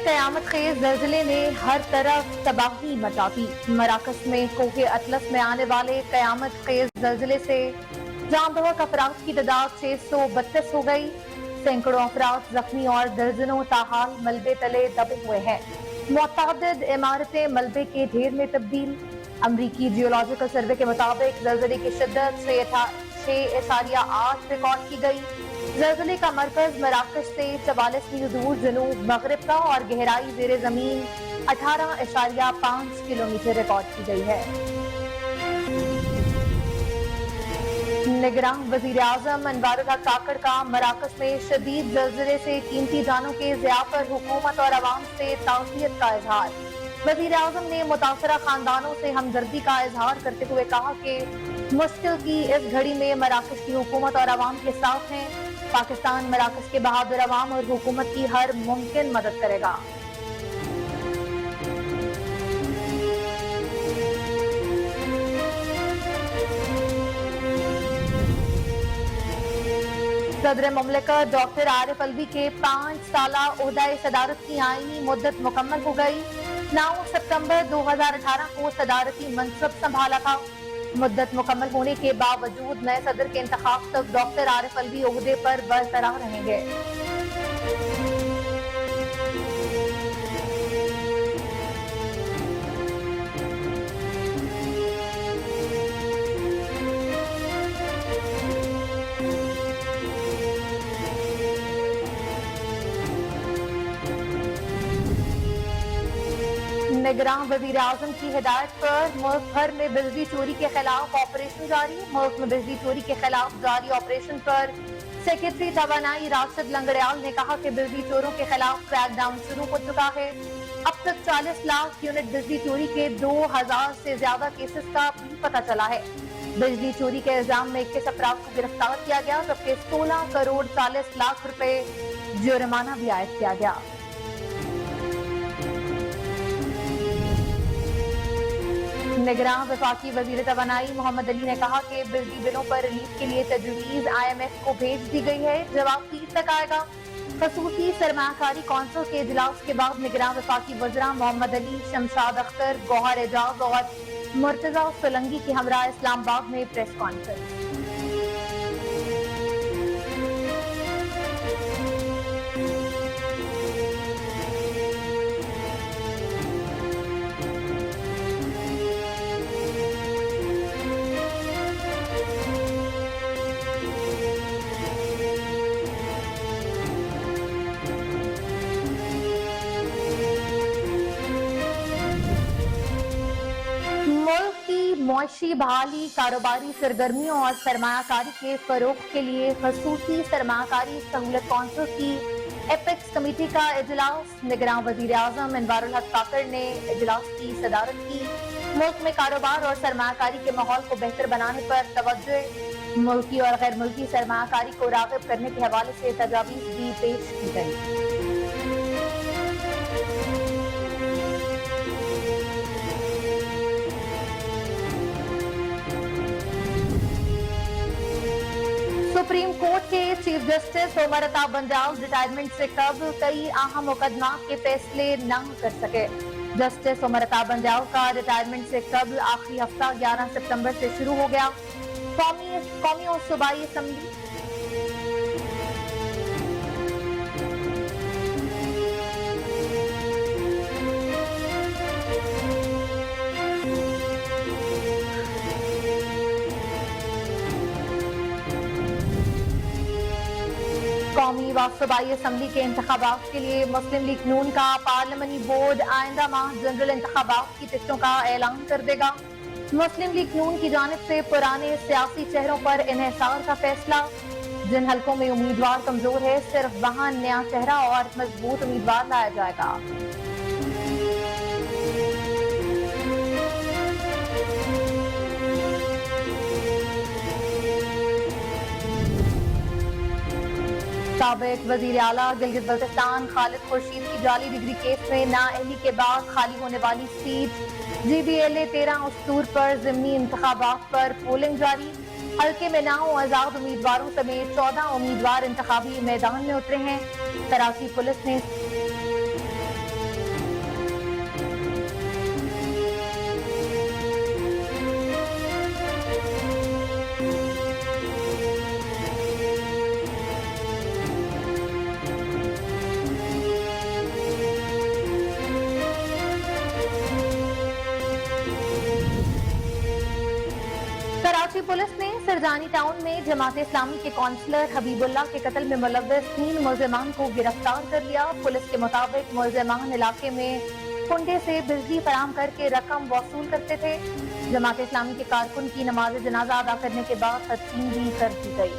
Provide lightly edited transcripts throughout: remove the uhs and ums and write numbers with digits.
قیامت خیز زلزلے نے ہر طرف تباہی مچا دی۔ مراکش میں کوہ اطلس میں آنے والے قیامت خیز زلزلے سے جان بحق افراد کی تعداد 632 ہو گئی۔ سینکڑوں افراد زخمی اور درجنوں تاحال ملبے تلے دبے ہوئے ہیں۔ متعدد عمارتیں ملبے کے ڈھیر میں تبدیل۔ امریکی جیولوجیکل سروے کے مطابق زلزلے کی شدت 6.8 ریکارڈ کی گئی۔ زلزلے کا مرکز مراکش سے 44 میل دور جنوب مغرب کا اور گہرائی زیر زمین 18.5 کلومیٹر ریکارڈ کی گئی ہے۔ نگراں وزیر اعظم انوار الحق کاکڑ کا مراکش میں شدید زلزلے سے قیمتی جانوں کے ضیاع پر حکومت اور عوام سے تعزیت کا اظہار۔ وزیر اعظم نے متاثرہ خاندانوں سے ہمدردی کا اظہار کرتے ہوئے کہا کہ مشکل کی اس گھڑی میں مراکش کی حکومت اور عوام کے ساتھ ہیں۔ پاکستان مراکش کے بہادر عوام اور حکومت کی ہر ممکن مدد کرے گا۔ صدر مملکت ڈاکٹر عارف الوی کے 5 سالہ عہدہ صدارت کی آئینی مدت مکمل ہو گئی۔ 9 ستمبر 2018 کو صدارتی منصب سنبھالا تھا۔ مدت مکمل ہونے کے باوجود نئے صدر کے انتخاب تک ڈاکٹر عارف الوی عہدے پر برقرار رہیں گے۔ نگراں وزیر اعظم کی ہدایت پر ملک بھر میں بجلی چوری کے خلاف آپریشن جاری۔ ملک میں بجلی چوری کے خلاف جاری آپریشن پر سیکرٹری توانائی راشد لنگڑیال نے کہا کہ بجلی چوروں کے خلاف کریک ڈاؤن شروع ہو چکا ہے۔ اب تک 40 لاکھ یونٹ بجلی چوری کے 2000 سے زیادہ کیسز کا بھی پتہ چلا ہے۔ بجلی چوری کے الزام میں 21 افراد کو گرفتار کیا گیا، جبکہ 16 کروڑ 40 لاکھ روپے جرمانہ بھی عائد کیا گیا۔ نگراں وفاقی وزیر توانائی محمد علی نے کہا کہ بجلی بلوں پر ریلیف کے لیے تجویز IMF کو بھیج دی گئی ہے، جواب پیر تک آئے گا۔ خصوصی سرمایہ کاری کونسل کے اجلاس کے بعد نگراں وفاقی وزراء محمد علی، شمشاد اختر، گوہر اعجاز اور مرتضی سولنگی کے ہمراہ اسلام آباد میں پریس کانفرنس۔ ملک کی معاشی بحالی، کاروباری سرگرمیوں اور سرمایہ کاری کے فروغ کے لیے خصوصی سرمایہ کاری سہولت کونسل کی ایپیکس کمیٹی کا اجلاس۔ نگراں وزیر اعظم انوار الحق کاکڑ نے اجلاس کی صدارت کی۔ ملک میں کاروبار اور سرمایہ کاری کے ماحول کو بہتر بنانے پر توجہ، ملکی اور غیر ملکی سرمایہ کاری کو راغب کرنے کے حوالے سے تجاویز بھی پیش کی گئی۔ سپریم کورٹ کے chief justice Umar Ata بنجال retirement سے قبل کئی اہم مقدمات کے فیصلے نہ کر سکے۔ جسٹس عمر عطا بنجال کا ریٹائرمنٹ سے قبل آخری ہفتہ 11 ستمبر سے شروع ہو گیا۔ قومی اور صوبائی اسمبلی قومی و صوبائی اسمبلی کے انتخابات کے لیے مسلم لیگ نون کا پارلیمانی بورڈ آئندہ ماہ جنرل انتخابات کی ٹکٹوں کا اعلان کر دے گا۔ مسلم لیگ نون کی جانب سے پرانے سیاسی چہروں پر انحصار کا فیصلہ۔ جن حلقوں میں امیدوار کمزور ہے، صرف وہاں نیا چہرہ اور مضبوط امیدوار لایا جائے گا۔ سابق وزیر اعلیٰ گلگت بلتستان خالد خورشید کی جعلی ڈگری کیس میں نااہلی کے بعد خالی ہونے والی سیٹ GBLA 13 اکتوبر پر ضمنی انتخابات پر پولنگ جاری۔ حلقے میں 9 آزاد امیدواروں سمیت 14 امیدوار انتخابی میدان میں اترے ہیں۔ کراچی پولیس نے कराची पुलिस ने सरजानी टाउन में जमात इस्लामी के काउंसलर हबीबुल्लाह के कत्ल में मुलव्वस 3 मुलजिमान को गिरफ्तार कर लिया। पुलिस के मुताबिक मुलजिमान इलाके में कुंडे से बिजली फराहम करके रकम वसूल करते थे। जमात इस्लामी के कारकुन की नमाज जनाजा अदा करने के बाद तदफीन भी कर दी गई।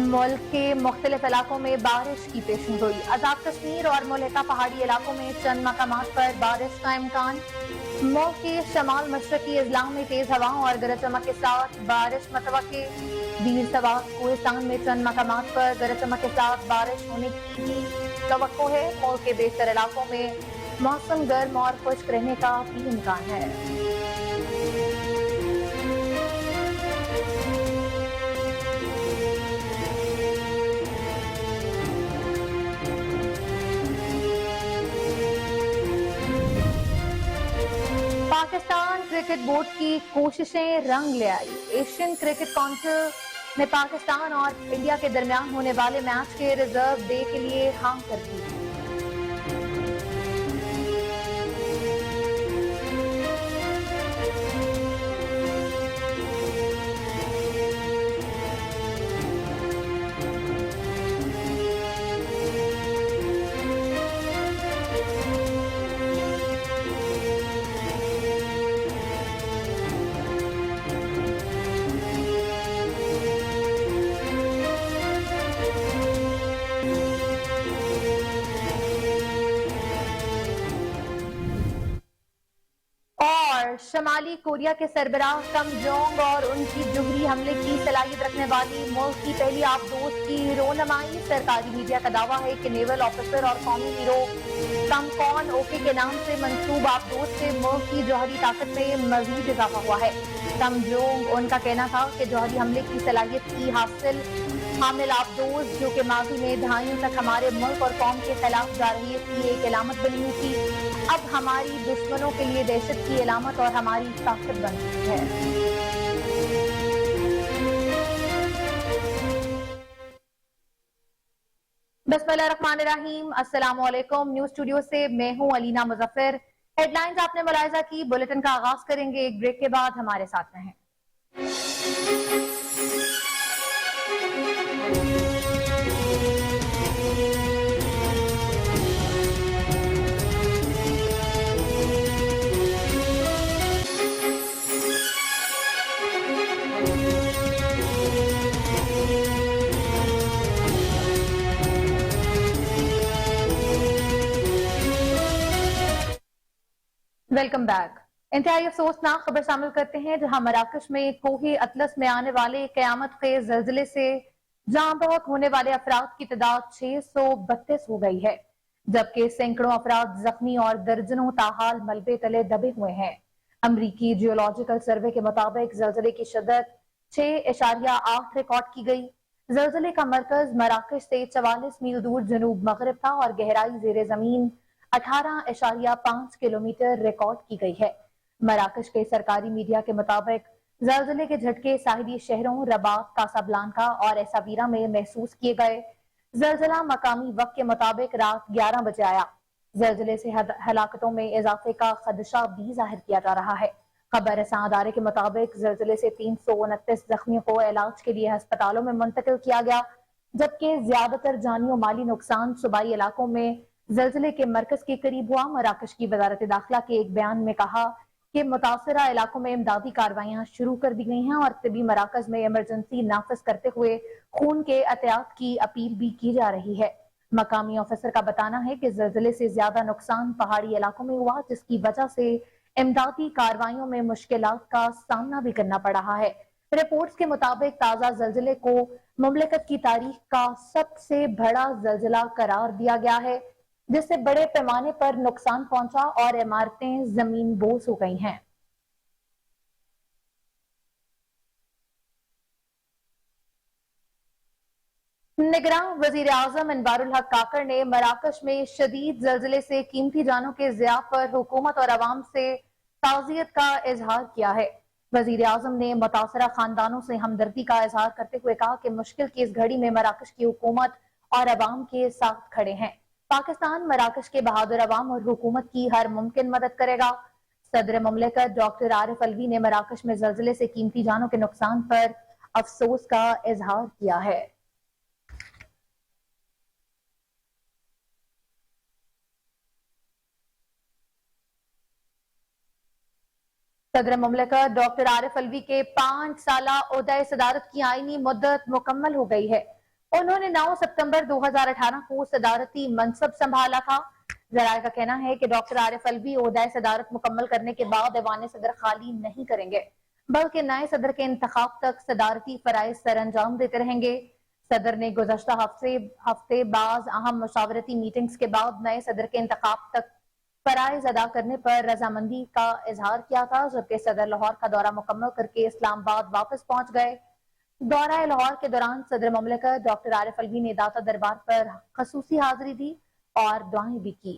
मुल्क के मुख्तलिफ इलाकों में बारिश की पेशेंगोई हुई। आजाद कश्मीर और मुल्का पहाड़ी इलाकों में चंद मकामात पर बारिश का इम्कान। मुल्क के शमाल मशरकी अजला में तेज हवाओं और गरज चमक के साथ बारिश मतवक्के। बीर सवार कोहिस्तान में चंद मकामात पर गरज चमक के साथ बारिश होने की भी तवक्को है। मुल्क के बेशतर इलाकों में मौसम गर्म और खुश्क रहने का भी इम्कान है। पाकिस्तान क्रिकेट बोर्ड की कोशिशें रंग ले आई। एशियन क्रिकेट काउंसिल ने पाकिस्तान और इंडिया के दरमियान होने वाले मैच के रिजर्व डे के लिए हाँ कर दी। शमाली कोरिया के सरबराह किम जोंग और उनकी जोहरी हमले की सलाहियत रखने वाली मुल्क की पहली आबदोज की रोनमाई। सरकारी मीडिया का दावा है कि नेवल ऑफिसर और कौमी हीरो किम कॉन ओके के नाम से मंसूब आबदोज से मुल्क की जौहरी ताकत में मजीद इजाफा हुआ है। किम जोंग उनका कहना था कि जौहरी हमले की सलाहियत की हामिल आबदोज जो कि माजी में दहाइयों तक हमारे मुल्क और कौम के खिलाफ जारहियत की एक अलामत बनी हुई थी, अब हमारी दुश्मनों के लिए दहशत की अलामत और हमारी ताकत बन चुकी है। बिस्मिल्लाहिर्रहमानिर्रहीम, अस्सलाम वालेकुम। न्यूज स्टूडियो से मैं हूं अलीना मुजफ्फर। हेडलाइंस आपने मुलाहिजा की। बुलेटिन का आगाज करेंगे एक ब्रेक के बाद। हमारे साथ रहें। Welcome back. इंतहाई अफसोसनाक खबर शामिल करते हैं, जहां मराकश में कोहे अतलस में आने वाले कयामत खेज जल्जले से जान बहक होने वाले अफराद की तादाद 632 हो गई है, जबकि सैकड़ों अफराद जख्मी और दर्जनों ताहाल मलबे तले दबे हुए हैं। अमरीकी जियोलॉजिकल सर्वे के मुताबिक जल्जले की शिद्दत 6.8 रिकॉर्ड की गई। जल्जले का मरकज मराकश से 44 मील दूर जनूब मगरब था और गहराई जेर जमीन 18.5 किलोमीटर रिकॉर्ड की गई है। मराकश के सरकारी मीडिया के मुताबिक जल्जले के झटके साहिली शहरों रबात, कासाब्लांका और एसावीरा में महसूस किए गए। जल्जला मकामी वक्त के मुताबिक रात 11 बजे आया। जल्जले से हलाकतों में इजाफे का खदशा भी जाहिर किया जा रहा है। खबर रसां अदारे के मुताबिक जल्जले से 329 जख्मियों को इलाज के लिए अस्पतालों में मुंतकिल किया गया, जबकि ज्यादातर जानी और माली नुकसान सूबाई इलाकों में जल्जले के मरकज के करीब हुआ। मराकश की वजारत दाखिला के एक बयान में कहा कि मुतासरा इलाकों में इमदादी कार्रवाइयां शुरू कर दी गई हैं और तिबी मराकज में इमरजेंसी नाफिज करते हुए खून के एहतियात की अपील भी की जा रही है। मकामी ऑफिसर का बताना है कि जल्जले से ज्यादा नुकसान पहाड़ी इलाकों में हुआ, जिसकी वजह से इमदादी कार्रवाइयों में मुश्किलात का सामना भी करना पड़ रहा है। रिपोर्ट्स के मुताबिक ताजा जल्जले को मुमलिकत की तारीख का सबसे बड़ा जल्जला करार दिया गया है, जिससे बड़े पैमाने पर नुकसान पहुंचा और इमारतें जमीन बोझ हो गई हैं। निगरान वजीर आजम अनवारुल हक काकड़ ने मराकश में शदीद जल्जले से कीमती जानों के ज़िया पर हुकूमत और अवाम से ताज़ियत का इजहार किया है। वजीर आजम ने मुतासरा खानदानों से हमदर्दी का इजहार करते हुए कहा कि मुश्किल की इस घड़ी में मराकश की हुकूमत और अवाम के साथ खड़े हैं। पाकिस्तान मराकश के बहादुर अवाम और हुकूमत की हर मुमकिन मदद करेगा। सदर मुमलिकत डॉक्टर आरिफ अलवी ने मराकश में जल्जले से कीमती जानों के नुकसान पर अफसोस का इजहार किया है। सदर मुमलिकत डॉक्टर आरिफ अलवी के 5 साला ओहदा सदारत की आईनी मुद्दत मुकम्मल हो गई है। उन्होंने 9 सितंबर 2018 को सदारती मनसब संभाला था। जराये का कहना है कि डॉक्टर आरिफ अलवी ओहदा सदारत मुकम्मल करने के बाद ऐवान सदर खाली नहीं करेंगे, बल्कि नए सदर के इंतखाब तक सदारती फराइज सर अंजाम देते रहेंगे। सदर ने गुज़श्ता हफ्ते बाज अहम मुशावरती मीटिंग्स के बाद नए सदर के इंतखाब तक फराइज अदा करने पर रजामंदी का इजहार किया था, जबकि सदर लाहौर का दौरा मुकम्मल करके इस्लामाबाद वापस पहुंच गए। दौरा लाहौर के दौरान सदर मुमलिकत डॉक्टर आरिफ अलवी ने दाता दरबार पर खसूसी हाजिरी दी और दुआएं भी की।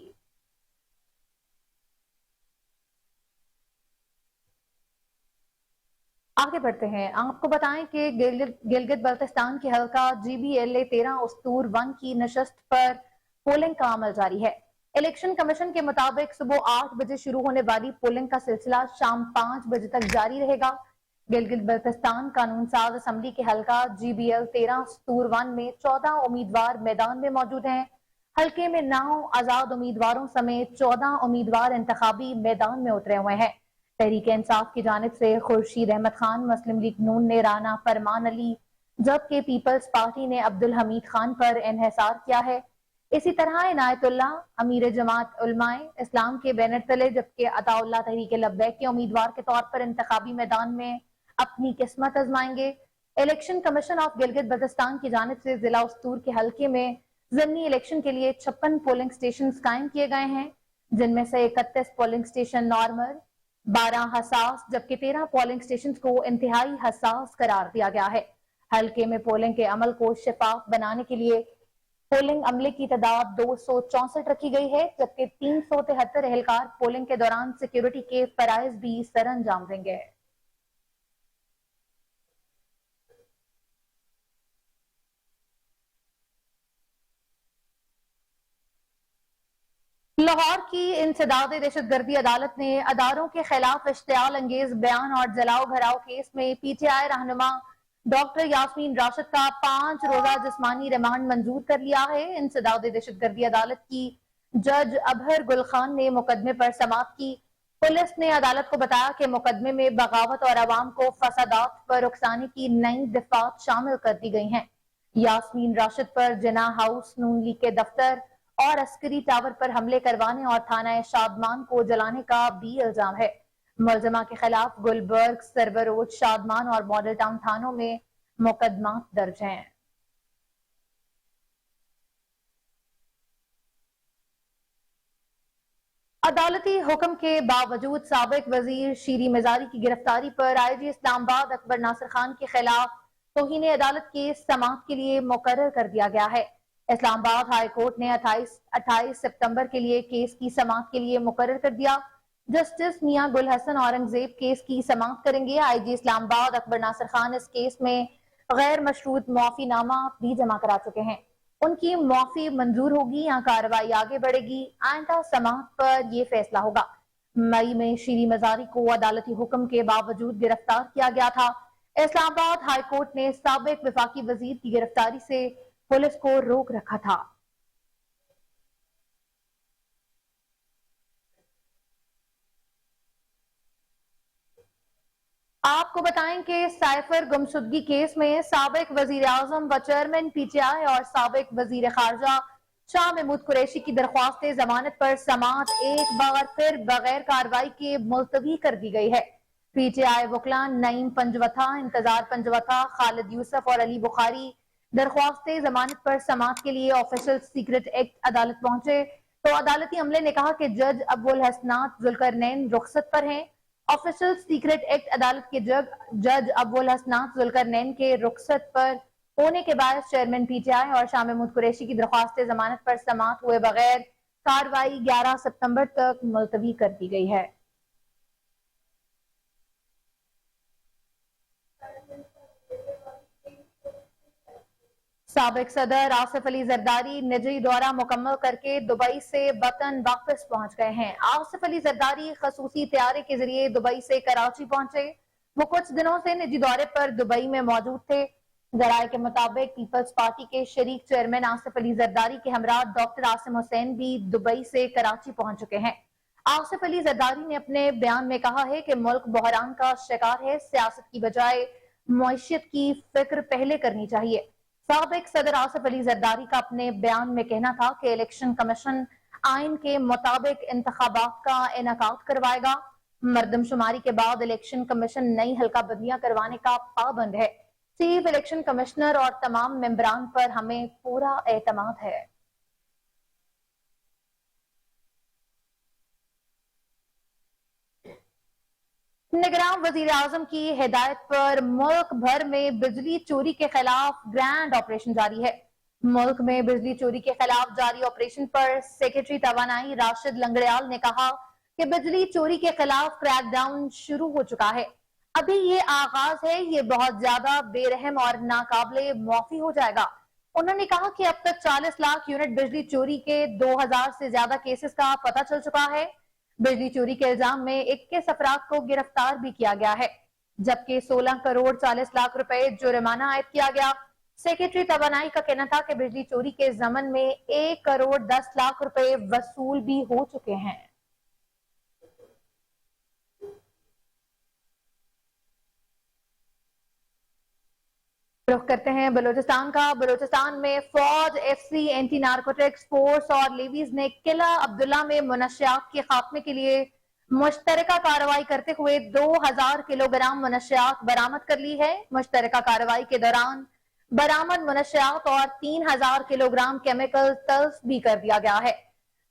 आगे बढ़ते हैं, आपको बताएं कि गिलगित बल्तिस्तान के हल्का GBLA 13 उस्तूर 1 की नशस्त पर पोलिंग का अमल जारी है। इलेक्शन कमीशन के मुताबिक सुबह 8 बजे शुरू होने वाली पोलिंग का सिलसिला शाम 5 बजे तक जारी रहेगा। गिलगित बल्तिस्तान कानून साज असम्बली के हल्का GBL 13 उस्तूर 1 में 14 उम्मीदवार मैदान में मौजूद हैं। हल्के में 9 आजाद उम्मीदवारों समेत 14 उम्मीदवार इंतखाबी मैदान में उतरे हुए हैं। तहरीक इंसाफ की जानिब से खुर्शीद अहमद खान, मुस्लिम लीग नून ने राना फरमान अली, जबकि पीपल्स पार्टी ने अब्दुल हमीद खान पर इन्हिसार किया है। इसी तरह इनायतुल्लाह अमीर जमात उलमाए इस्लाम के बैनर तले, जबकि अताउल्लाह तहरीक लब्बैक के उम्मीदवार के तौर पर इंतखाबी मैदान में अपनी किस्मत आजमाएंगे। Election commission of Gilgit Baltistan की जानिब से जिला उस्तूर के हल्के में ज़मीनी इलेक्शन के लिए 56 पोलिंग स्टेशन कायम किए गए हैं, जिनमें से 31 पोलिंग स्टेशन नॉर्मल, 12 हसास, जबकि 13 पोलिंग स्टेशन को इंतहाई हसास करार दिया गया है। हल्के में पोलिंग के अमल को शफाफ बनाने के लिए पोलिंग अमले की तादाद 264 रखी गई है, जबकि 373 एहलकार पोलिंग के दौरान सिक्योरिटी के फराइज भी सर अंजाम देंगे। लाहौर की इंसदाद दहशतगर्दी अदालत ने अदारों के खिलाफ इश्तियाल अंगेज बयान और जलाओ भराव केस में PTI रहनुमा डॉक्टर यास्मीन राशिद का 5 रोजा जिस्मानी रिमांड मंजूर कर लिया है। इंसदाद दहशतगर्दी अदालत की जज अबहर गुल खान ने मुकदमे पर समाअत की। पुलिस ने अदालत को बताया कि मुकदमे में बगावत और अवाम को फसादात पर उकसाने की नई दफात शामिल कर दी गई हैं। यास्मीन राशिद पर जिना हाउस, नून लीग के दफ्तर और अस्करी टावर पर हमले करवाने और थाना शादमान को जलाने का भी इल्जाम है। मुलजमा के खिलाफ गुलबर्ग, सर्वर रोड, शादमान और मॉडल टाउन थानों में मुकदमा दर्ज हैं। अदालती हुक्म के बावजूद साबिक वजीर शीरी मजारी की गिरफ्तारी पर IG इस्लामाबाद अकबर नासिर खान के खिलाफ तौहीन अदालत केस समाअत के लिए मुकर्रर कर दिया गया है। इस्लामाबाद हाई कोर्ट ने 28 सितंबर के लिए केस की समाअत के लिए मुकर्रर कर दिया। जस्टिस मियां गुल हसन औरंगजेब केस की समाअत करेंगे। IG इस्लामाबाद अकबर नासिर खान इस केस में गैर मशरूत मुआफीनामा भी जमा करा चुके हैं। उनकी मुआफी मंजूर होगी या कार्रवाई आगे बढ़ेगी, आइंदा समाअत पर यह फैसला होगा। मई में शीरी मजारी को अदालती हुक्म के बावजूद गिरफ्तार किया गया था। इस्लामाबाद हाई कोर्ट ने साबिक वफाकी वजीर की गिरफ्तारी से पुलिस को रोक रखा था। आपको बताएं कि साइफर गुमशुदगी केस में साबिक वजीर आजम व चेयरमैन PTI और साबिक वजीर खारजा शाह महमूद कुरैशी की दरख्वास्त जमानत पर समाअत एक बार फिर बगैर कार्रवाई के मुलतवी कर दी गई है। PTI वकला नईम पंजवथा, इंतजार पंजवथा, खालिद यूसुफ और अली बुखारी दरख्वास्त जमानत पर समाअत के लिए ऑफिशियल सीक्रेट एक्ट अदालत पहुंचे तो अदालती अमले ने कहा कि जज अब्दुल हसनात जुल्करनैन रुखसत पर हैं। ऑफिशियल सीक्रेट एक्ट अदालत के जज अब्दुल हसनात जुल्करनैन के रुखसत पर होने के बाद चेयरमैन PTI और शाह महमूद कुरैशी की दरख्वास्त जमानत पर समाअत हुए बगैर कार्रवाई 11 सितंबर तक मुलतवी कर दी गई है। साबिक सदर आसिफ अली जरदारी निजी दौरा मुकम्मल करके दुबई से वतन वापस पहुंच गए हैं। आसिफ अली जरदारी खसूसी तैयारे के जरिए दुबई से कराची पहुंचे। वो कुछ दिनों से निजी दौरे पर दुबई में मौजूद थे। जराये के मुताबिक पीपल्स पार्टी के शरीक चेयरमैन आसिफ अली जरदारी के हमरा डॉक्टर आसिम हुसैन भी दुबई से कराची पहुंच चुके हैं। आसिफ अली जरदारी ने अपने बयान में कहा है कि मुल्क बहरान का शिकार है, सियासत की बजाय मईशत की फिक्र पहले करनी चाहिए। साबिक सदर आसिफ अली जरदारी का अपने बयान में कहना था कि इलेक्शन कमीशन आइन के मुताबिक इंतखाबात का इनेकाद करवाएगा। मर्दमशुमारी के बाद इलेक्शन कमीशन नई हल्का बंदियां करवाने का पाबंद है। चीफ इलेक्शन कमिश्नर और तमाम मेंबरान पर हमें पूरा एतमाद है। निगरान वजीर आजम की हिदायत पर मुल्क भर में बिजली चोरी के खिलाफ ग्रैंड ऑपरेशन जारी है। मुल्क में बिजली चोरी के खिलाफ जारी ऑपरेशन पर सेक्रेटरी तवानाई राशिद लंगड़ियाल ने कहा कि बिजली चोरी के खिलाफ क्रैकडाउन शुरू हो चुका है। अभी ये आगाज है, ये बहुत ज्यादा बेरहम और नाकाबिले माफी हो जाएगा। उन्होंने कहा कि अब तक 40 लाख यूनिट बिजली चोरी के 2000 से ज्यादा केसेस का पता चल चुका है। बिजली चोरी के इल्जाम में 21 अफराद को गिरफ्तार भी किया गया है, जबकि 16 करोड़ 40 लाख रुपए जुर्माना आयद किया गया। सेक्रेटरी तवानाई का कहना था कि बिजली चोरी के जमन में 1 करोड़ 10 लाख रुपए वसूल भी हो चुके हैं। रुख करते हैं बलूचिस्तान का। बलूचिस्तान में फौज, एफसी, एंटी नारकोटिक्स फोर्स और लेवीज ने किला अब्दुल्ला में मुनशियात के खात्मे के लिए मुश्तरका कार्रवाई करते हुए 2000 किलोग्राम मुनशियात बरामद कर ली है। मुश्तरका कार्रवाई के दौरान बरामद मुनशियात और 3000 किलोग्राम केमिकल तल्फ भी कर दिया गया है।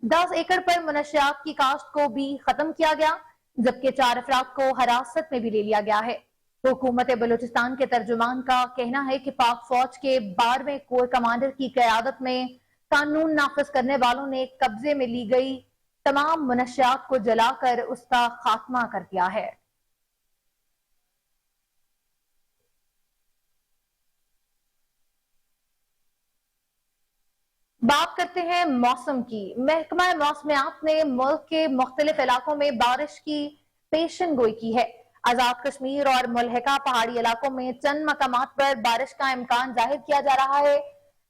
10 एकड़ पर मुनशियात की काश्त को भी खत्म किया गया, जबकि 4 अफराद को हिरासत में भी ले लिया गया है। हुकूमत बलूचिस्तान के तर्जुमान का कहना है कि पाक फौज के 12वें कोर कमांडर की क़यादत में कानून नाफिज करने वालों ने कब्जे में ली गई तमाम मुनशियात को जलाकर उसका खात्मा कर दिया है। बात करते हैं मौसम की। महकमा मौसमियात ने मुल्क के मुख्तलिफ इलाकों में बारिश की पेशन गोई की है। आजाद कश्मीर और मुल्हिका पहाड़ी इलाकों में चंद मकामात पर बारिश का इम्कान जाहिर किया जा रहा है।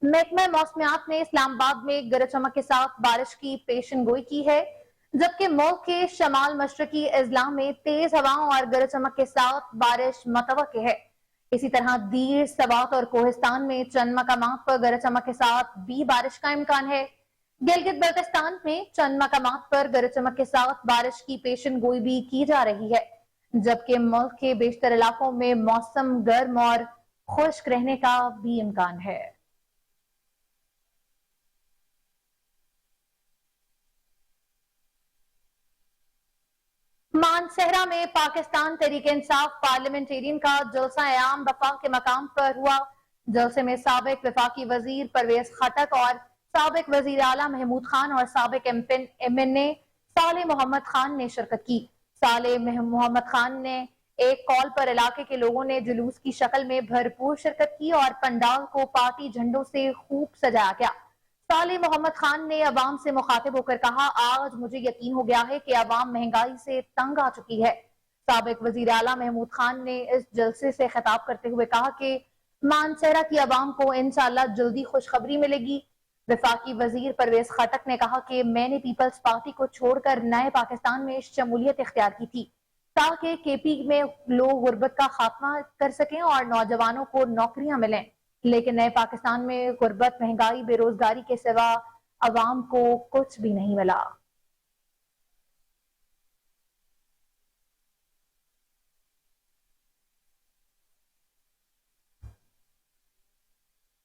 महकमा मौसमियात ने इस्लामाबाद में गरज चमक के साथ बारिश की पेशन गोई की है, जबकि मुल्क के शमाल मशरकी अजला में तेज हवाओं और गरज चमक के साथ बारिश मुतवक्के है। इसी तरह दीर, सवात और कोहिस्तान में चंद मकामात पर गरज चमक के साथ भी बारिश का इम्कान है। गिलगित बल्तिस्तान में चंद मकामात पर गरज चमक के साथ बारिश की पेशन गोई भी की जा रही है, जबकि मुल्क के बेशतर इलाकों में मौसम गर्म और खुश्क रहने का भी इम्कान है। मानसहरा में पाकिस्तान तहरीक इंसाफ पार्लियामेंटेरियन का जलसा-ए-आम वफाक के मकाम पर हुआ। जलसे में साबिक वफाकी वजीर परवेज खटक और साबिक वजीर आला महमूद खान और साबिक MNA साले मोहम्मद खान ने शिरकत की। साले मोहम्मद खान ने एक कॉल पर इलाके के लोगों ने जुलूस की शक्ल में भरपूर शिरकत की और पंडाल को पार्टी झंडों से खूब सजाया गया। साले मोहम्मद खान ने अवाम से मुखातिब होकर कहा, आज मुझे यकीन हो गया है कि अवाम महंगाई से तंग आ चुकी है। साबिक वजीर आला महमूद खान ने इस जलसे से खिताब करते हुए कहा कि मानसहरा की अवाम को इंशाअल्लाह जल्दी खुशखबरी मिलेगी। वफाकी वजीर परवेज खटक ने कहा कि मैंने पीपल्स पार्टी को छोड़कर नए पाकिस्तान में शमूलियत इख्तियार की थी ताकि KP में लोग गुर्बत का खात्मा कर सकें और नौजवानों को नौकरियां मिलें, लेकिन नए पाकिस्तान में गुर्बत, महंगाई, बेरोजगारी के सिवा अवाम को कुछ भी नहीं मिला।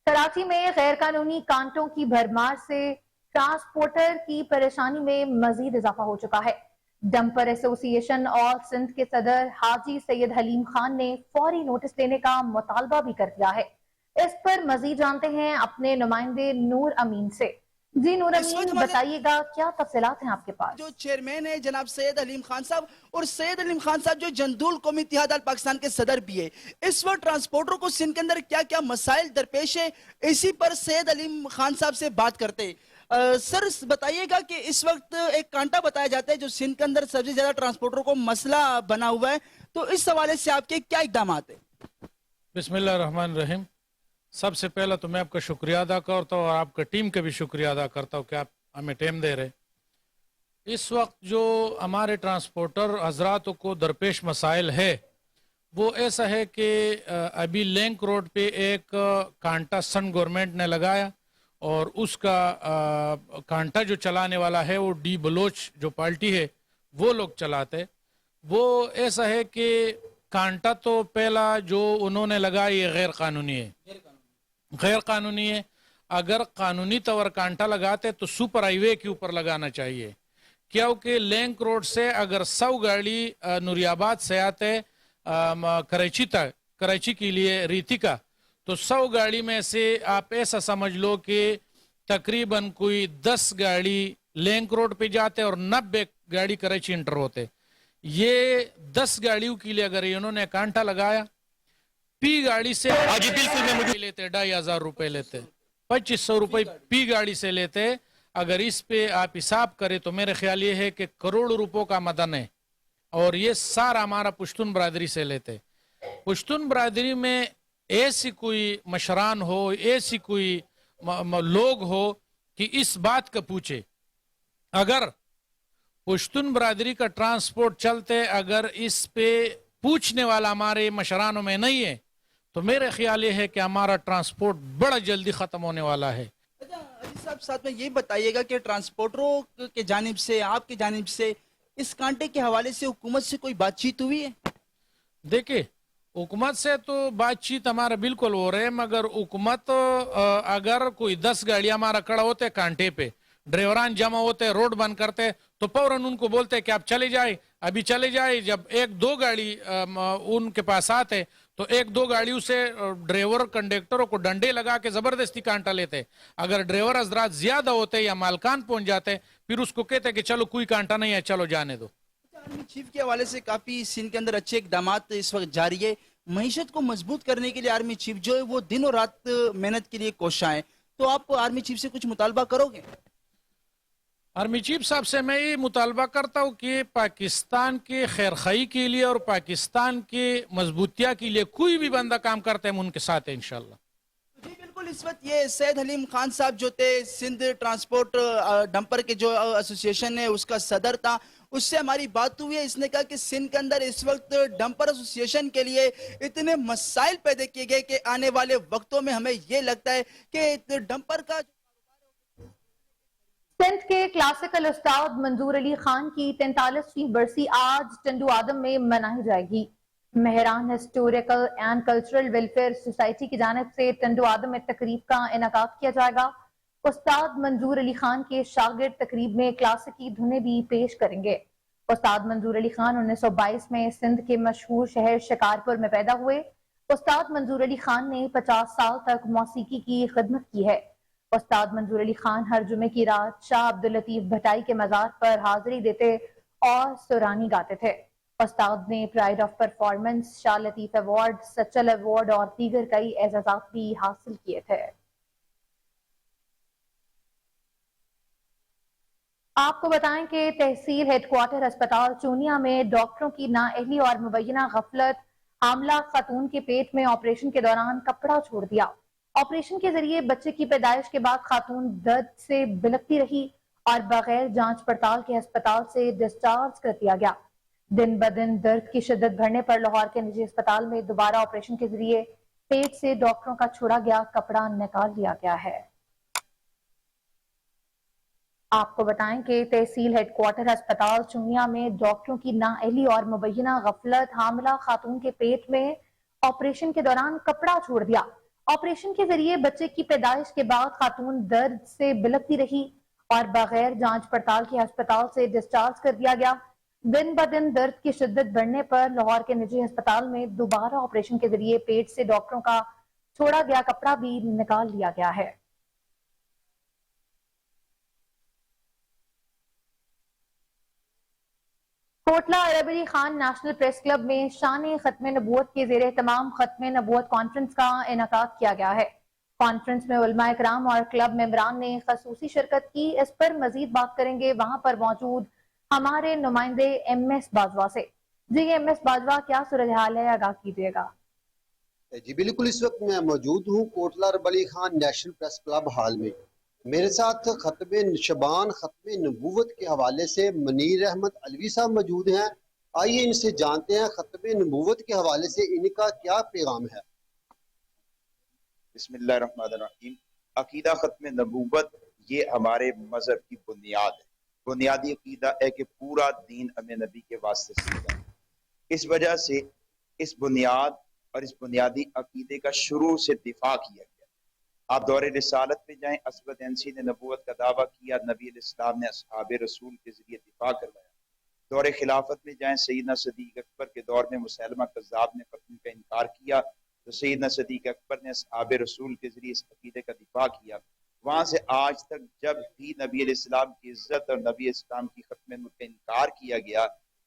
कराची में गैर कानूनी कांटों की भरमार से ट्रांसपोर्टर की परेशानी में मजीद इजाफा हो चुका है। डंपर एसोसिएशन और सिंध के सदर हाजी सैयद हलीम खान ने फौरी नोटिस देने का मुतालबा भी कर दिया है। इस पर मजीद जानते हैं अपने नुमाइंदे नूर अमीन से। जी नूर इस वक्त अमीन, हमारे बताइएगा क्या तफसीलात हैं आपके पास? जो चेयरमैन है जनाब सैयद अलीम खान साहब, और सैयद अलीम खान साहब जो जंदूल कौमी इत्तेहाद अल पाकिस्तान के सदर भी है। इस वक्त ट्रांसपोर्टरों को सिंध के अंदर क्या क्या मसाइल दरपेश है, इसी पर सैयद अलीम खान साहब से बात करते हैं। सर बताइएगा कि इस वक्त एक कांटा बताया जाता है जो सिंध के अंदर सबसे ज्यादा ट्रांसपोर्टरों को मसला बना हुआ है, तो इस हवाले से आपके क्या इकदाम है? बिस्मिल्लाह रहमान रहीम। सबसे पहला तो मैं आपका शुक्रिया अदा करता हूँ और आपका टीम का भी शुक्रिया अदा करता हूँ कि आप हमें टाइम दे रहे। इस वक्त जो हमारे ट्रांसपोर्टर हजरातों को दरपेश मसाइल है वो ऐसा है कि अभी लिंक रोड पे एक कांटा सन गवर्नमेंट ने लगाया और उसका कांटा जो चलाने वाला है वो डी बलोच जो पार्टी है वो लोग चलाते। वो ऐसा है कि कांटा तो पहला जो उन्होंने लगाया ये गैर कानूनी है, गैर कानूनी है। अगर कानूनी तौर कांटा लगाते तो सुपर हाईवे के ऊपर लगाना चाहिए, क्योंकि लिंक रोड से अगर 100 गाड़ी नूरियाबाद से आते कराची तक, कराची के लिए रीति का, तो 100 गाड़ी में से आप ऐसा समझ लो कि तकरीबन कोई 10 गाड़ी लिंक रोड पे जाते और 90 गाड़ी कराची इंटर होते। ये 10 गाड़ियों के लिए अगर इन्होंने कांटा लगाया, पी गाड़ी से लेते 2,500 रुपए लेते, 2,500 रुपए पी गाड़ी से लेते। अगर इस पे आप हिसाब करें तो मेरे ख्याल ये है कि करोड़ों रुपयों का मदन है, और ये सारा हमारा पुश्तून बरादरी से लेते। पुश्तून बरादरी में ऐसी कोई मशरान हो, ऐसी कोई लोग हो कि इस बात का पूछे, अगर पुश्तून बरादरी का ट्रांसपोर्ट चलते अगर इस पे पूछने वाला हमारे मशरानों में नहीं है तो मेरे ख्याल ये है कि हमारा ट्रांसपोर्ट बड़ा जल्दी खत्म होने वाला है। अली साहब साथ में ये बताइएगा कि ट्रांसपोर्टरों के जानिब से, आपकी जानिब से इस कांटे के हवाले से हुकूमत से कोई बातचीत हुई है? देखिए, हुकूमत से तो बातचीत हमारा बिल्कुल हो रहे है, मगर हुकूमत अगर कोई 10 गाड़ियां हमारा खड़ा होते कांटे पे, ड्राइवरान जमा होते, रोड बंद करते, तो फौरन उनको बोलते कि आप चले जाए, अभी चले जाए। जब 1-2 गाड़ी उनके पास आते तो 1-2 गाड़ियों से ड्राइवर कंडक्टरों को डंडे लगा के जबरदस्ती कांटा लेते। अगर ड्राइवर हजरात ज्यादा होते या मालकान पहुंच जाते फिर उसको कहते कि चलो कोई कांटा नहीं है, चलो जाने दो। आर्मी चीफ के हवाले से काफी सिंध के अंदर अच्छे इकदाम इस वक्त जारी है। मईशत को मजबूत करने के लिए आर्मी चीफ जो है वो दिन और रात मेहनत के लिए कोशिश है, तो आप आर्मी चीफ से कुछ मुतालबा करोगे? आर्मी चीफ साहब से मैं ये मुतालबा करता हूँ कि पाकिस्तान के खैरखाई के लिए और पाकिस्तान के मजबूतिया के लिए कोई भी बंदा काम करता है हम उनके साथ है इंशाल्लाह। जी बिल्कुल। इस वक्त ये सैयद हलीम खान साहब जो थे सिंध ट्रांसपोर्ट डंपर के जो एसोसिएशन है उसका सदर था, उससे हमारी बात हुई है। इसने कहा कि सिंध के अंदर इस वक्त डंपर एसोसिएशन के लिए इतने मसाइल पैदा किए गए कि आने वाले वक्तों में हमें ये लगता है कि डंपर का सिंध के क्लासिकल उस्ताद मंजूर अली खान की 43वीं बरसी आज टंडू आदम में मनाई जाएगी। Mehran historical and cultural welfare society की जानिब से टंडू आदम में तकरीब का इनेकाद किया जाएगा। उस्ताद मंजूर अली खान के शागिर्द तकरीब में क्लासिकी धुनें भी पेश करेंगे। उस्ताद मंजूर अली खान 1922 में सिंध के मशहूर शहर शिकारपुर में पैदा हुए। उस्ताद मंजूर अली खान ने 50 साल तक मौसीकी की खिदमत की है। उस्ताद मंजूर अली खान हर जुमे की रात शाह अब्दुल लतीफ भटाई के मज़ार पर हाजिरी देते और सुरानी गाते थे। उस्ताद ने pride of performance, Shah Latif award, सचल अवार्ड और दीगर कई एजाज़ात भी हासिल किए थे। आपको बताएं कि तहसील हेडक्वार्टर अस्पताल चूनिया में डॉक्टरों की नाअहली और मुबैना गफलत हामला खातून के पेट में ऑपरेशन के दौरान कपड़ा छोड़ दिया। ऑपरेशन के जरिए बच्चे की पैदाइश के बाद खातून दर्द से बिलखती रही और बगैर जांच पड़ताल के अस्पताल से डिस्चार्ज कर दिया गया। दिन ब दिन दर्द की शिद्दत बढ़ने पर लाहौर के निजी अस्पताल में दोबारा ऑपरेशन के जरिए पेट से डॉक्टरों का छोड़ा गया कपड़ा निकाल लिया गया है। आपको बताएं कि तहसील हेडक्वार्टर अस्पताल चुनिया में डॉक्टरों की नाअहली और मुबैना गफलत हामला खातून के पेट में ऑपरेशन के दौरान कपड़ा छोड़ दिया। ऑपरेशन के जरिए बच्चे की पैदाइश के बाद खातून दर्द से बिलखती रही और बगैर जांच पड़ताल के अस्पताल से डिस्चार्ज कर दिया गया। दिन ब दिन दर्द की शिद्दत बढ़ने पर लाहौर के निजी अस्पताल में दोबारा ऑपरेशन के जरिए पेट से डॉक्टरों का छोड़ा गया कपड़ा भी निकाल लिया गया है। Kotla Arbali Khan national press club में शान खत्म नबूवत के ज़ेर एहतमाम खत्म नबूवत कॉन्फ्रेंस का इनकाद किया गया है। कॉन्फ्रेंस में उलमा इकराम और क्लब मेंबरान ने खसूसी शिरकत की। इस पर मजीद बात करेंगे वहां पर मौजूद हमारे नुमाइंदे MS बाजवा से। जी MS बाजवा, क्या सूरत हाल है, आगाह कीजिएगा। जी बिल्कुल, इस वक्त मैं मौजूद हूँ Kotla Arbali Khan national press club hall में। मेरे साथ खत्म शबान खत्म नबूवत के हवाले से मनीर अहमद अलवी साहब मौजूद हैं। आइए इनसे जानते हैं खत्म नबूवत के हवाले से इनका क्या पैगाम है। बिस्मिल्लाहिर्रहमानिर्रहीम। अकीदा खत्म नबूवत ये हमारे मजहब की बुनियाद है। बुनियादी अकीदा है कि पूरा दीन हमें नबी के वास्ते सीखा। इस वजह से इस बुनियाद और इस बुनियादी अकीदे का शुरू से दिफा किया गया। आप दौरे रिसालत पे जाएं, असवद एनसी ने नबूवत का दावा किया, नबी अलैहिस्सलाम ने असहाबे रसूल के जरिए दिफा करवाया। दौरे खिलाफत में जाएं, सैयदना सदीक अकबर के दौर में मुसैलमा कज़्ज़ाब ने खत्म का इनकार किया, तो सैयदना सदीक अकबर ने असहाबे रसूल के जरिए इस अकीदे का दिफा किया। वहाँ से आज तक जब भी नबी अलैहिस्सलाम की इज्जत और नबी अलैहिस्सलाम की खत्म का इनकार किया गया,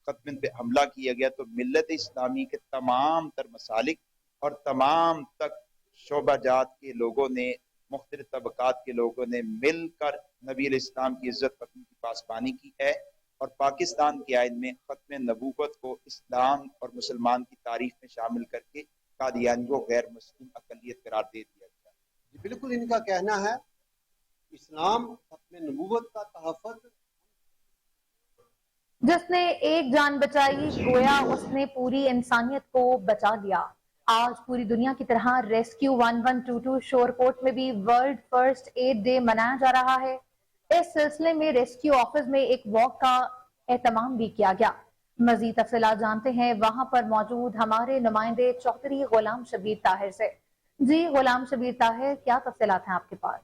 खत्म पे हमला किया गया, तो मिल्लत इस्लामी के तमाम तर मसालिक और तमाम तक शोबाजात के लोगों ने, मुख्तलिफ तबकात के लोगों ने मिलकर नबी अलैहिस्सलाम की इज्जत खत्म की पासबानी की है। और पाकिस्तान के आइन में खत्म नबूवत को इस्लाम और मुसलमान की तारीफ में शामिल करके कादियानियों को गैर मुस्लिम अकलियत करार दे दिया गया। जी बिल्कुल, इनका कहना है इस्लाम खत्म नबूवत का तहफ़्फ़ुज़, जिसने एक जान बचाई गोया उसने पूरी इंसानियत को बचा लिया। आज पूरी दुनिया की तरह रेस्क्यू 1122 शोरकोट में भी वर्ल्ड फर्स्ट एड डे मनाया जा रहा है। इस सिलसिले में रेस्क्यू ऑफिस में एक वॉक का एहतमाम भी किया गया। मजीद तफसीलात जानते हैं वहां पर मौजूद हमारे नुमाइंदे चौधरी गुलाम शबीर ताहिर से। जी गुलाम शबीर ताहिर, क्या तफसीलात हैं आपके पास?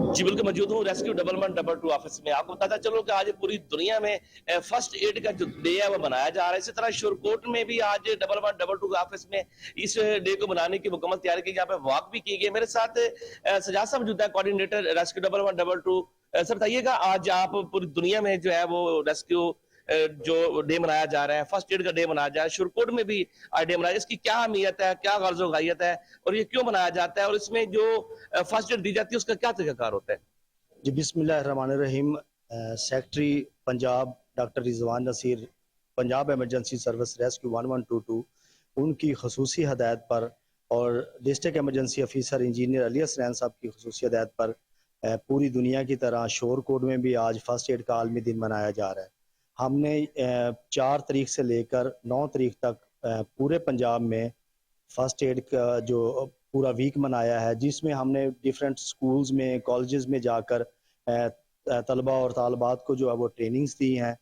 जी बिल्कुल, मौजूद हूँ रेस्क्यू 1122 ऑफिस में। आपको बताता चलो कि आज पूरी दुनिया में फर्स्ट एड का जो डे है वो मनाया जा रहा है। इसी तरह शोरकोट में भी आज 1122 ऑफिस में इस डे को मनाने की मुकम्मल तैयारी की, यहाँ पे वॉक भी की गई। मेरे साथ सजाद साहब मौजूद है, कोऑर्डिनेटर रेस्क्यू 1122। सर बताइएगा, आज आप पूरी दुनिया में जो है वो रेस्क्यू जो डे मनाया जा रहा है, फर्स्ट एड का डे मनाया जा रहा है, शोरकोट में भी आज डे मनाया, इसकी क्या अहमियत है, क्या गर्ज वगायत है और ये क्यों मनाया जाता है और इसमें जो फर्स्ट एड दी जाती है उसका क्या तरीकाकार होता है? जी बिस्मिल्लाहिर्रहमानिर्रहीम। Secretary Punjab doctor Rizwan Naseer, Punjab emergency service rescue 1122, उनकी खसूसी हदायत पर और district emergency officer engineer Ali Asrain साहब की खसूसी हदायत पर पूरी दुनिया की तरह शोरकोट में भी आज फर्स्ट एड का आलमी दिन मनाया जा रहा है। हमने 4 तारीख से लेकर 9 तारीख तक पूरे पंजाब में फर्स्ट एड का जो पूरा वीक मनाया है, जिसमें हमने डिफरेंट स्कूल्स में, कॉलेजेस में जाकर तलबा और तालबात को जो है वो ट्रेनिंग्स दी हैं।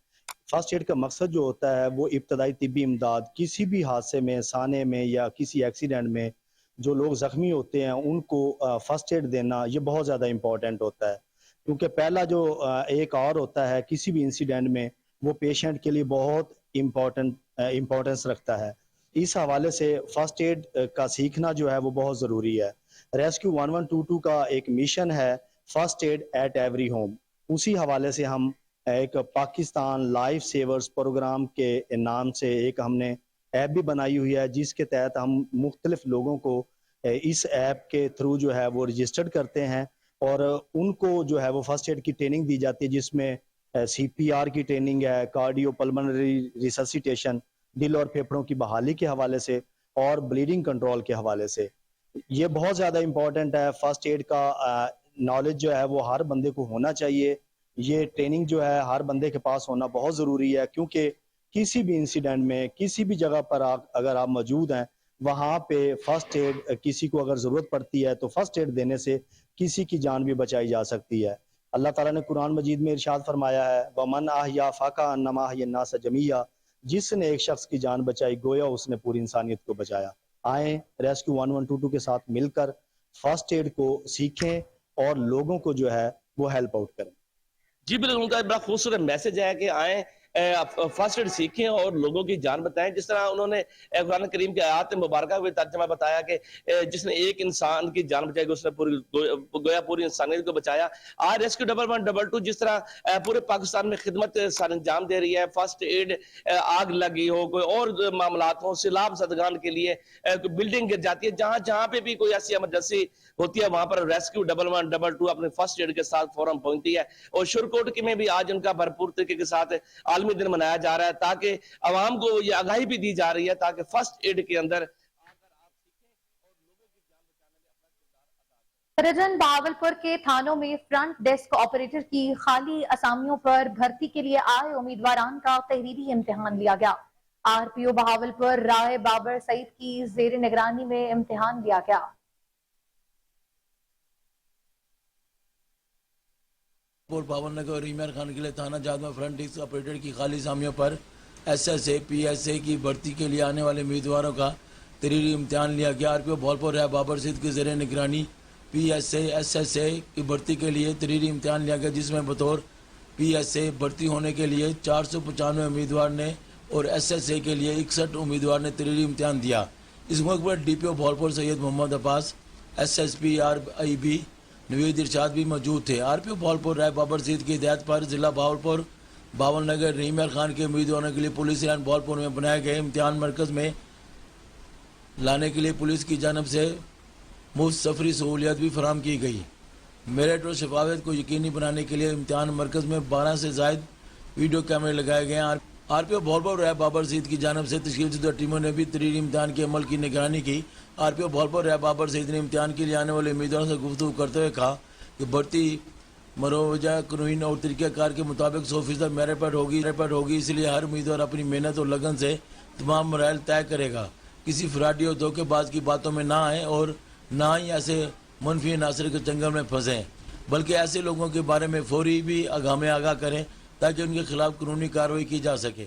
फर्स्ट एड का मकसद जो होता है वो इब्तदाई तिब्बी इमदाद, किसी भी हादसे में, साने में या किसी एक्सीडेंट में जो लोग ज़ख्मी होते हैं उनको फर्स्ट एड देना, ये बहुत ज़्यादा इम्पॉर्टेंट होता है। क्योंकि पहला जो एक और होता है किसी भी इंसिडेंट में, वो पेशेंट के लिए बहुत इम्पोर्टेंस रखता है। इस हवाले से फर्स्ट एड का सीखना जो है वो बहुत ज़रूरी है। रेस्क्यू 1122 का एक मिशन है first aid at every home. उसी हवाले से हम एक पाकिस्तान लाइफ सेवर्स प्रोग्राम के नाम से एक हमने ऐप भी बनाई हुई है, जिसके तहत हम मुख्तलिफ लोगों को इस ऐप के थ्रू जो है वो रजिस्टर्ड करते हैं और उनको जो है वो फर्स्ट एड की ट्रेनिंग दी जाती है, जिसमें CPR की ट्रेनिंग है, कार्डियो पल्मोनरी रिससिटेशन, दिल और फेफड़ों की बहाली के हवाले से और ब्लीडिंग कंट्रोल के हवाले से। ये बहुत ज़्यादा इम्पोर्टेंट है। फर्स्ट एड का नॉलेज जो है वो हर बंदे को होना चाहिए। ये ट्रेनिंग जो है हर बंदे के पास होना बहुत ज़रूरी है, क्योंकि किसी भी इंसिडेंट में, किसी भी जगह पर अगर आप मौजूद हैं, वहाँ पे फर्स्ट एड किसी को अगर ज़रूरत पड़ती है तो फर्स्ट एड देने से किसी की जान भी बचाई जा सकती है। अल्लाह ताला ने कुरान मजीद में इरशाद फरमाया है, वमन अहया फका अन्नमा अहयन्नास जमीया, जिसने एक शख्स की जान बचाई गोया उसने पूरी इंसानियत को बचाया। आए रेस्क्यू 1122 के साथ मिलकर फर्स्ट एड को सीखें और लोगों को जो है वो हेल्प आउट करें। जी बिल्कुल, उनका बड़ा खूबसूरत मैसेज है कि आए फर्स्ट एड सीखें और लोगों की जान बताएं। जिस तरह उन्होंने कुरान करीम की आयत मुबारक में तर्जमा बताया कि जिसने एक इंसान की जान बचाई उसने गोया पूरी इंसानियत को बचाया। आज रेस्क्यू 1112 जिस तरह पूरे पाकिस्तान में खिदमत सर अंजाम दे रही है, फर्स्ट एड, आग लगी हो, कोई और मामलात हो, सैलाब ज़दगान के लिए बिल्डिंग गिर जाती है, जहां जहां पे भी कोई ऐसी इमरजेंसी होती है वहां पर रेस्क्यू 1112 अपने फर्स्ट एड के साथ फौरन पहुंचती है। और शुरकोट में भी आज उनका भरपूर तरीके के साथ आलमी दिन मनाया जा रहा है, ताकि आवाम को ये आगाही भी दी जा रही है ताकि फर्स्ट एड के अंदर रजन बहावलपुर के थानों में फ्रंट डेस्क ऑपरेटर की खाली असामियों पर भर्ती के लिए आए उम्मीदवारान का तहरीरी इम्तिहान लिया गया। आरपीओ बहावलपुर राय बाबर सईद की जेर निगरानी में इम्तिहान लिया गया। बावन नगर और इमरान खान के लिए थाना जात में फ्रंट डेस्क ऑपरेटर की खाली असामियों पर एसएसए पीएसए की भर्ती के लिए आने वाले उम्मीदवारों का तहरीरी इम्तिहान लिया गया। आरपीओ बहावलपुर राय बाबर सईद की जेर निगरानी पीएसए एसएसए की भर्ती के लिए तहरीरी इम्तिहान लिया गया, जिसमें बतौर पीएसए भर्ती होने के लिए 495 उम्मीदवार ने और एसएसए के लिए 61 उम्मीदवार ने तहरीरी इम्तिहान दिया। इस मौके पर DPO Bahawalpur Syed Mohammad Abbas, SSP RIB Naveed इरशाद भी मौजूद थे। आरपीओ बहावलपुर राय बाबर सईद की हिदायत पर जिला बहावलपुर बावन नगर रहीम खान के उम्मीदवारों के लिए पुलिस लाइन बहावलपुर में बनाए गए इम्तिहान मरकज में लाने के लिए पुलिस की जानब से मुफ्त सफरी सहूलियत भी फराम की गई। मेरिट और शफाफत को यकीनी बनाने के लिए इम्तिहान मरकज में 12 से ज़ायद वीडियो कैमरे लगाए गए हैं। आरपीओ बहावलपुर राय बाबर सईद की जानब से तश्कील शुदा टीमों ने भी तहरीरी इम्तिहान के अमल की निगरानी की। आरपीओ बहावलपुर राय बाबर सईद ने इम्तिहान के लिए आने वाले उम्मीदवारों से गुफ्तगू करते हुए कहा कि भर्ती मरोजा कानून और तरीक़ाकार के मुताबिक 100% मेरिट पर होगी, इसलिए हर उम्मीदवार अपनी मेहनत और लगन से तमाम मराइल तय करेगा। किसी फ्राडी और धोखेबाज की बातों में ना आए और ना ही ऐसे मनफी अनासर के चंगल में फंसे, बल्कि ऐसे लोगों के बारे में फौरी भी आगाह करें ताकि उनके खिलाफ कानूनी कार्रवाई की जा सके।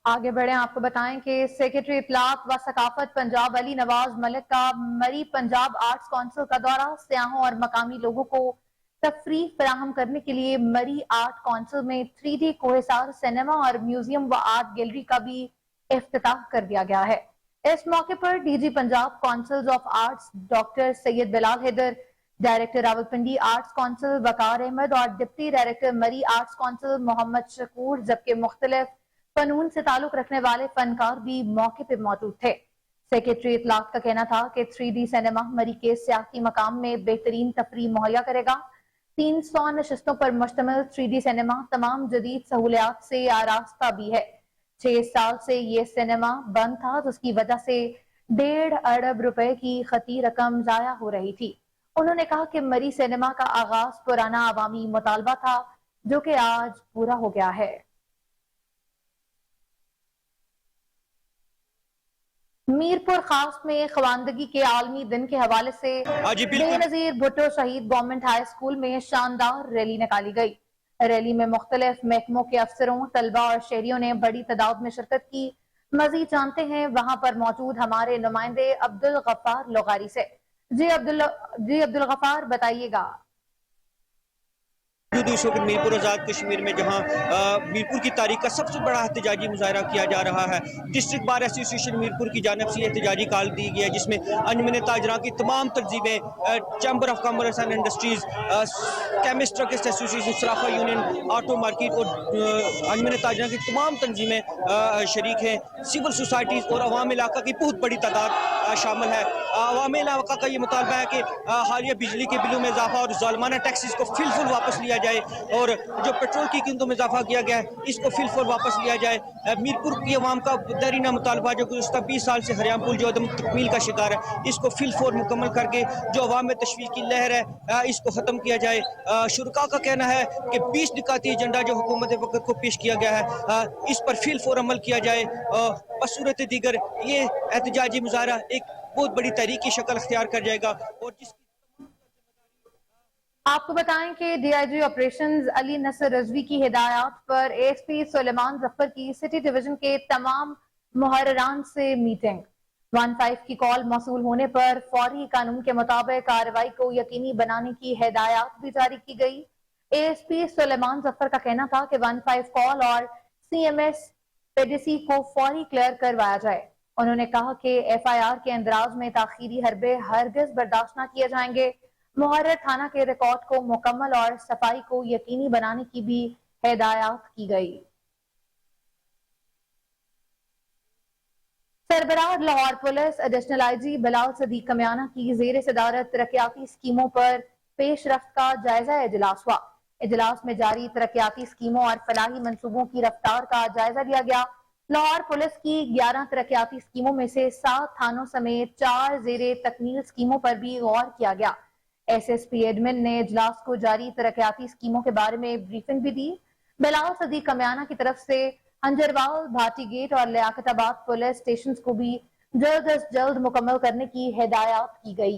आगे बढ़े, आपको बताएं कि सेक्रेटरी इत्तलात व सकाफत पंजाब अली नवाज मलिक का मरी पंजाब आर्ट्स काउंसिल का दौरा। सयाहों और मकामी लोगों को तफरीह फराहम करने के लिए मरी आर्ट काउंसिल में 3D कोहिसार सिनेमा और म्यूजियम व आर्ट गैलरी का भी इफ्तिताह कर दिया गया है। इस मौके पर DG Punjab councils of arts doctor Syed Bilal Haider, director Rawalpindi arts council Waqar Ahmed और deputy director Murree arts council Mohammad Shakoor, जबकि मुख्तलिफ फनून से ताल्लुक रखने वाले फनकार भी मौके पर मौजूद थे। सेक्रेटरी इत्तलात का कहना था कि 3D सिनेमा मरी के सियासी मकाम में बेहतरीन तफरीह मुहैया करेगा। 300 नशिस्तों पर मुश्तमिल 3D सिनेमा तमाम जदीद सहूलियात से आरास्ता भी है। 6 साल से ये सिनेमा बंद था, जिसकी वजह से 1.5 अरब रुपए की खती रकम जाया हो रही थी। उन्होंने कहा कि मरी सिनेमा का आगाज पुराना अवामी मुतालबा था जो कि आज पूरा हो गया है। मीरपुर खास में खवानदगी के आलमी दिन के हवाले से बेनजीर भुट्टो शहीद गवर्नमेंट हाई स्कूल में शानदार रैली निकाली गई। रैली में मुख्तलिफ महकमों के अफसरों, तलबा और शहरियों ने बड़ी तादाद में शिरकत की। मजीद जानते हैं वहां पर मौजूद हमारे नुमाइंदे अब्दुल गफ्फार लोगारी से। जी अब्दुल गफ्फार, बताइएगा। मीरपुर आज़ाद कश्मीर में जहां मीरपुर की तारीख का सबसे बड़ा एहतजाजी मुजाहरा किया जा रहा है, डिस्ट्रिक्ट बार एसोसिएशन मीरपुर की जानिब से एहतजाजी कॉल दी गई है, जिसमें अंजुमन ताजरा की तमाम तंजीमें, chamber of commerce and industries, chemist druggist association, सराफा यूनियन, ऑटो मार्केट और अंजुमन ताजरा की तमाम तंजीमें शरीक हैं। सिविल सोसाइटीज़ और अवाम इलाका की बहुत बड़ी तादाद शामिल है। अवाम इलाका का ये मुतालबा है कि हालिया बिजली के बिलों में इजाफा और ज़ालमाना टैक्सेस को फिलफुल वापस लिया जाए और जो पेट्रोल की कीमतों में इजाफा किया गया है इसको फिलफुल वापस लिया जाए। मीरपुर की अवाम का दरीना मुतालबा जो गुज़श्ता 20 साल से हरियाम पुल जो अदम तकमील का शिकार है, इसको फिलफुल मुकम्मल करके जो अवाम में तशवीश की लहर है इसको ख़त्म किया जाए। शुरका का कहना है कि 20 निकाती एजेंडा जो हुकूमत वक्त को पेश किया गया है इस पर फिलफुल अमल किया जाए। बसूरत दीगर ये एहतजाजी मुजाहरा एक बहुत बड़ी तहरीक की शक्ल अख्तियार कर जाएगा। और आपको बताएं कि डीआईजी ऑपरेशंस अली नसर रजवी की हिदायत पर एएसपी सुलेमान जफर की सिटी डिवीजन के तमाम मुहर्ररान से मीटिंग। 15 की कॉल मौसूल होने पर फौरी कानून के मुताबिक कार्रवाई को यकीनी बनाने की हिदायत भी जारी की गई। ASP सुलेमान जफर का कहना था कि 15 कॉल और CMS पेडिसी को फौरी क्लियर करवाया जाए। उन्होंने कहा कि FIR के अंदराज में ताखीरी हरबे हरगिज बर्दाश्त न किए जाएंगे। मुहर्रर थाना के रिकॉर्ड को मुकम्मल और सफाई को यकीनी बनाने की भी हिदायत की गई। सरबराह Lahore police additional IG Bilal Sadiq Kamiana की ज़ेर सदारत तरक्याती स्कीमों पर पेशरफ्त का जायजा इजलास हुआ। इजलास में जारी तरक्याती स्कीमों और फलाही मंसूबों की रफ्तार का जायजा लिया गया। लाहौर पुलिस की 11 तरक्याती स्कीमों में से 7 थानों समेत 4 ज़ेरे तकमील स्कीमों पर भी गौर किया गया। SSP एडमिन ने इजलास को जारी तरक्याती स्कीमों के बारे में ब्रीफिंग भी दी। बिलाल सदीक कमियाना की तरफ से हंजरवाल, भाटी गेट और लियाकताबाद पुलिस स्टेशन को भी जल्द अज जल्द मुकम्मल करने की हिदायत की गई।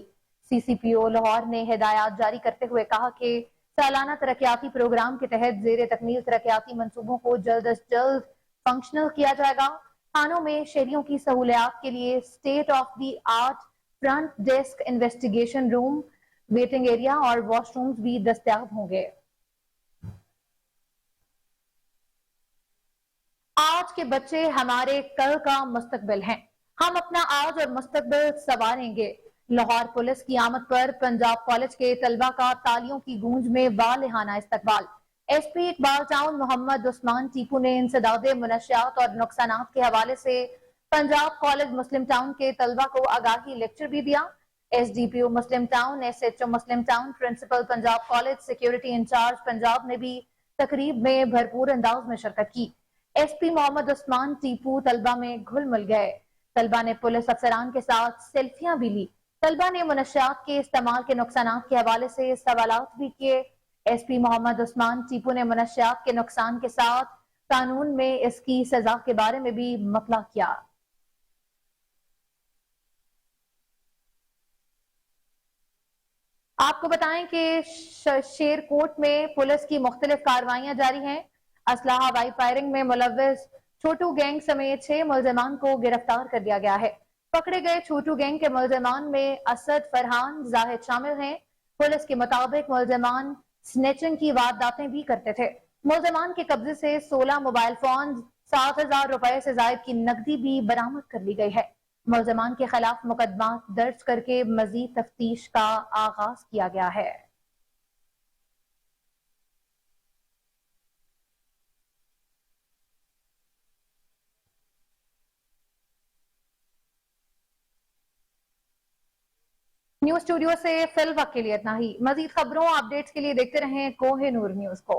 CCPO लाहौर ने हिदायत जारी करते हुए कहा कि सालाना तरक्याती प्रोग्राम के तहत ज़ेरे तकमील तरक्याती मंसूबों को जल्द अज जल्द फंक्शनल किया जाएगा। थानों में शहरियों की सहूलियात के लिए state of the art front desk investigation room, waiting area और वॉशरूम्स भी दस्तयाब होंगे। आज के बच्चे हमारे कल का मुस्तकबिल हैं। हम अपना आज और मुस्तकबिल संवारेंगे। लाहौर पुलिस की आमद पर पंजाब कॉलेज के तलबा का तालियों की गूंज में बालिहाना इस्तकबाल। SP इकबाल टाउन मोहम्मद उस्मान टीपू ने इंसदादे मुनशियात और नुकसानात के हवाले से पंजाब कॉलेज मुस्लिम टाउन के तलबा को आगाही लेक्चर भी दिया। SDPO Muslim town, SHO Muslim town, principal Punjab college, security incharge Punjab ने भी तकरीब में भरपूर अंदाज में शिरकत की। SP मोहम्मद उस्मान टीपू तलबा में घुल मिल गए। तलबा ने पुलिस अफसरान के साथ सेल्फियां भी ली। तलबा ने मुनशियात के इस्तेमाल के नुकसानात के हवाले से सवालात भी किए। SP मोहम्मद उस्मान टीपू ने मुनशियात के नुकसान के साथ कानून में इसकी सजा के बारे में भी मतला किया। आपको बताएं कि शेरकोट में पुलिस की मुख्तलिफ कार्रवाइयां जारी हैं। असलाह हवाई फायरिंग में मुलव्विस छोटू गैंग समेत 6 मुलजमान को गिरफ्तार कर दिया गया है। पकड़े गए छोटू गैंग के मुलजमान में असद, फरहान, जाहिद शामिल हैं। पुलिस के मुताबिक मुलजमान स्नेचिंग की वारदातें भी करते थे। मुलजमान के कब्जे से 16 मोबाइल फोन, 7,000 रुपए से जायद की नकदी भी बरामद कर ली गई है। मुलजमान के खिलाफ मुकदमा दर्ज करके मजीद तफ्तीश का आगाज किया गया है। न्यूज स्टूडियो से फिल वक्त के लिए इतना ही। मजीद खबरों अपडेट्स के लिए देखते रहें कोहे नूर न्यूज को।